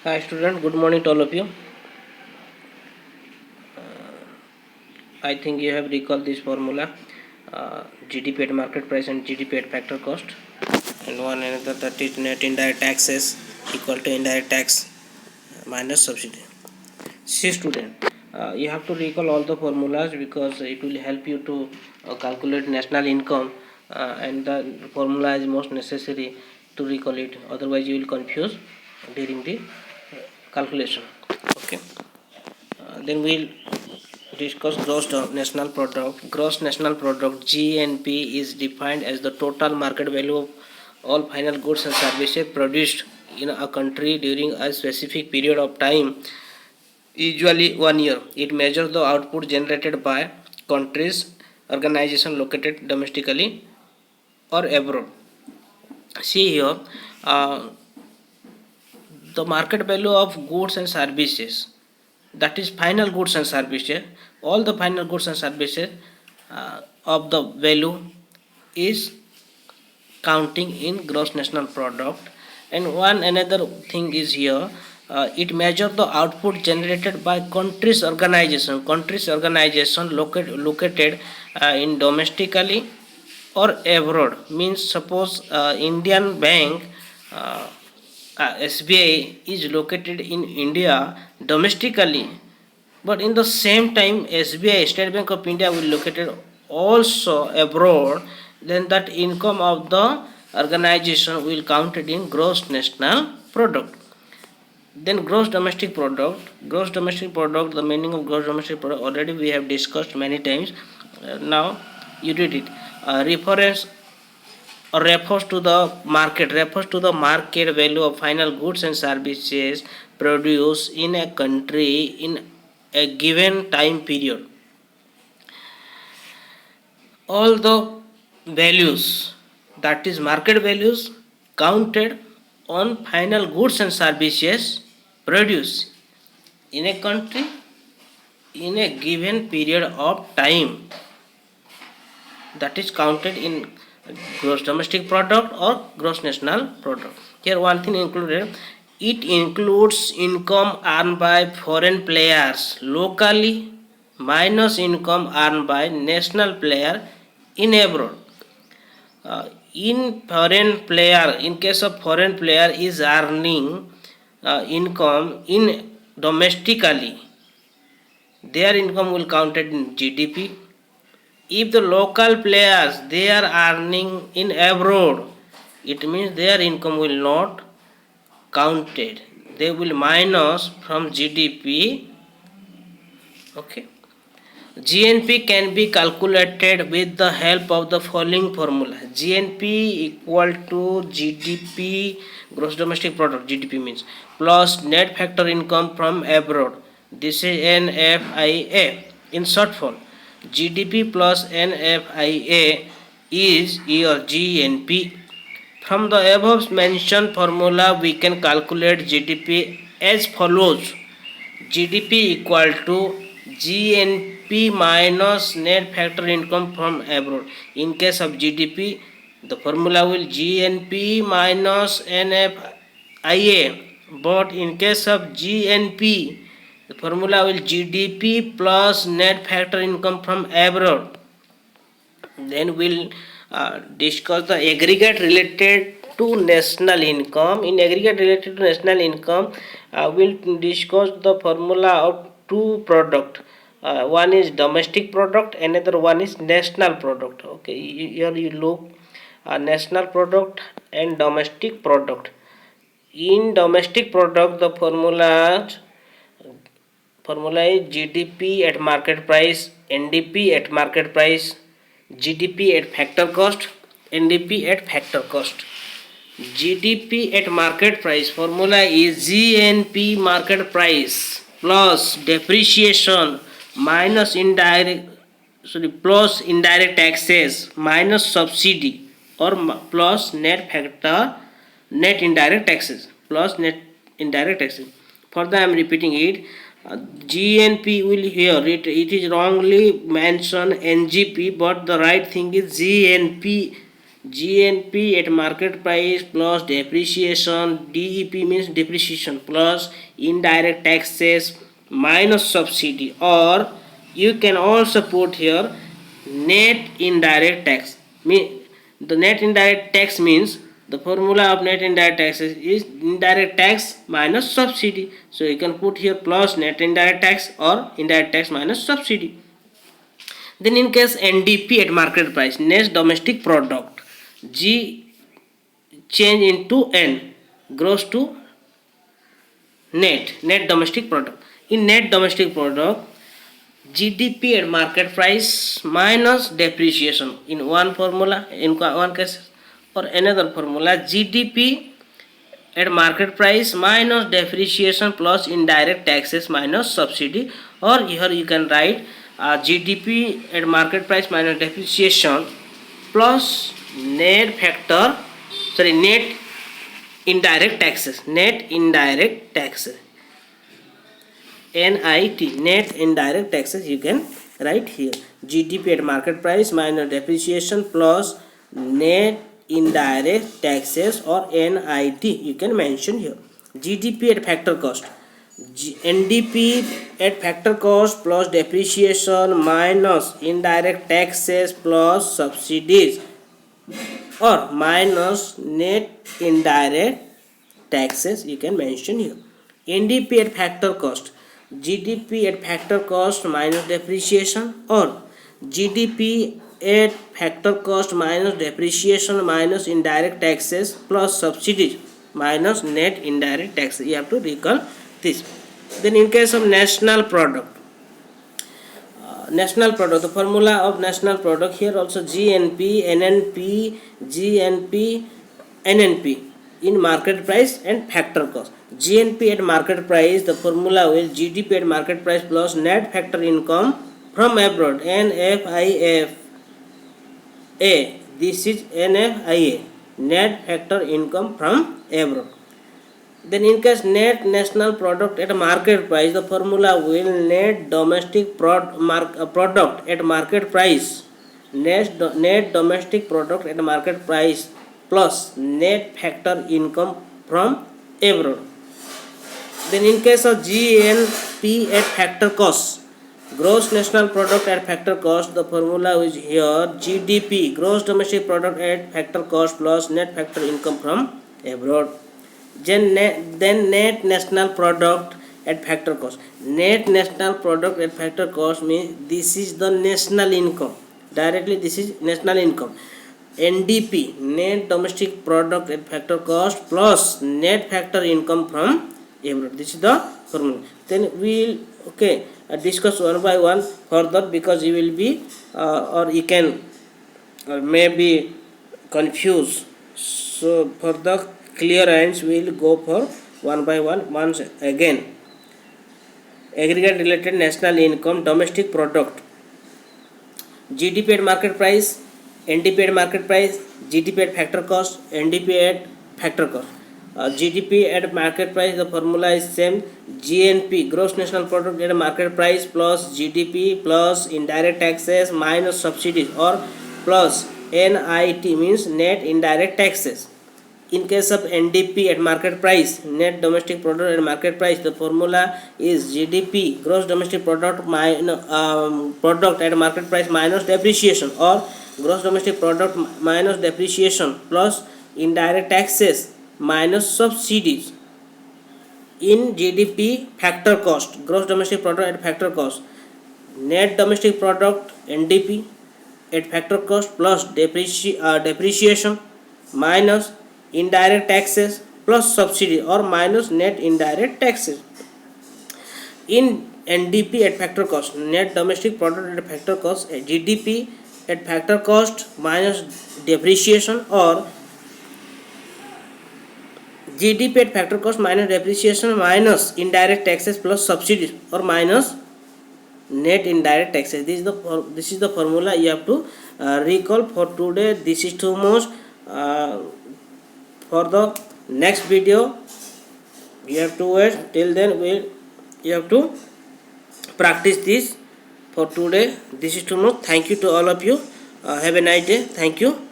Hi student, good morning to all of you. I think you have recalled this formula, GDP at market price and GDP at factor cost, and one another, that is net indirect taxes equal to indirect tax minus subsidy. See student, you have to recall all the formulas because it will help you to calculate national income, and the formula is most necessary to recall it, otherwise you will confuse during the calculation. Okay. Then we'll discuss national product. Gross national product (GNP) is defined as the total market value of all final goods and services produced in a country during a specific period of time, usually 1 year. It measures the output generated by countries, organizations located domestically or abroad. See here, uh, the market value of goods and services, that is final goods and services, all the final goods and services of the value is counting in gross national product. And one another thing is here, it measures the output generated by countries organization located in domestically or abroad. Means suppose Indian bank, uh, SBI is located in India domestically, but in the same time SBI, State Bank of India, will located also abroad. Then that income of the organization will counted in gross national product. Then gross domestic product, the meaning of gross domestic product already we have discussed many times. Now you read it. Reference or refers to the market value of final goods and services produced in a country in a given time period. All the values, that is market values, counted on final goods and services produced in a country in a given period of time, that is counted in gross domestic product or gross national product. Here one thing included, it includes income earned by foreign players locally minus income earned by national player in abroad. In case of foreign player is earning income in domestically, their income will counted in GDP. If the local players they are earning in abroad, it means their income will not counted. They will minus from GDP. Okay. GNP can be calculated with the help of the following formula. GNP equal to GDP, gross domestic product, GDP means, plus net factor income from abroad. This is NFIA in short form. GDP plus NFIA is your GNP. From the above mentioned formula, we can calculate GDP as follows. GDP equal to GNP minus net factor income from abroad. In case of GDP, the formula will GNP minus NFIA. But in case of GNP, the formula will GDP plus net factor income from abroad. Then we'll discuss the aggregate related to national income. In aggregate related to national income, we'll discuss the formula of two product. One is domestic product, another one is national product. Okay, here you look, national product and domestic product. In domestic product, the formula is GDP at market price, NDP at market price, GDP at factor cost, NDP at factor cost. GDP at market price formula is GNP market price plus depreciation minus indirect taxes minus subsidy, or plus net indirect taxes plus net indirect taxes. Further I am repeating it. GNP will here, it is wrongly mentioned NGP, but the right thing is GNP. GNP at market price plus depreciation, DEP means depreciation, plus indirect taxes minus subsidy, or you can also put here net indirect tax. The net indirect tax means the formula of net indirect taxes is indirect tax minus subsidy. So you can put here plus net indirect tax or indirect tax minus subsidy. Then in case NDP at market price, net domestic product, G change into N, grows to net domestic product. In net domestic product, GDP at market price minus depreciation. In one formula, in one case or another formula, GDP at market price minus depreciation plus indirect taxes minus subsidy, or here you can write GDP at market price minus depreciation plus net indirect taxes, NIT, net indirect taxes you can write here. GDP at market price minus depreciation plus net indirect taxes, or NIT you can mention here. GDP at factor cost, NDP at factor cost plus depreciation minus indirect taxes plus subsidies, or minus net indirect taxes you can mention here. NDP at factor cost, GDP at factor cost minus depreciation, or GDP at factor cost minus depreciation minus indirect taxes plus subsidies minus net indirect taxes. You have to recall this. Then in case of national product, the formula of national product, here also GNP, NNP, GNP, NNP in market price and factor cost. GNP at market price, the formula will GDP at market price plus net factor income from abroad, NFIA. This is NFIA, net factor income from abroad. Then in case net national product at market price, the formula will net domestic product at market price, net domestic product at market price plus net factor income from abroad. Then in case of GNP at factor cost, gross national product at factor cost, the formula is here GDP, gross domestic product at factor cost plus net factor income from abroad. Then net national product at factor cost. Net national product at factor cost means this is the national income. Directly this is national income. NDP, net domestic product at factor cost plus net factor income from abroad. This is the formula. Then we will discuss one by one further, because you will be or you can maybe confused. So for the clear ends, we will go for one by one. Once again, aggregate related national income, domestic product, GDP at market price, NDP at market price, GDP at factor cost, NDP at factor cost. GDP at market price, the formula is same, GNP, gross national product at market price plus GDP plus indirect taxes minus subsidies, or plus NIT means net indirect taxes. In case of NDP at market price, net domestic product at market price, the formula is GDP, gross domestic product product at market price minus depreciation, or gross domestic product minus depreciation plus indirect taxes minus subsidies. In GDP factor cost, gross domestic product at factor cost, net domestic product NDP at factor cost plus depreciation minus indirect taxes plus subsidy, or minus net indirect taxes. In NDP at factor cost, net domestic product at factor cost, GDP at factor cost minus depreciation, or GDP at factor cost minus depreciation minus indirect taxes plus subsidies, or minus net indirect taxes. This is the formula you have to recall for today. This is too much. For the next video, you have to wait till then. You have to practice this. For today, this is too much. Thank you to all of you. Have a nice day. Thank you.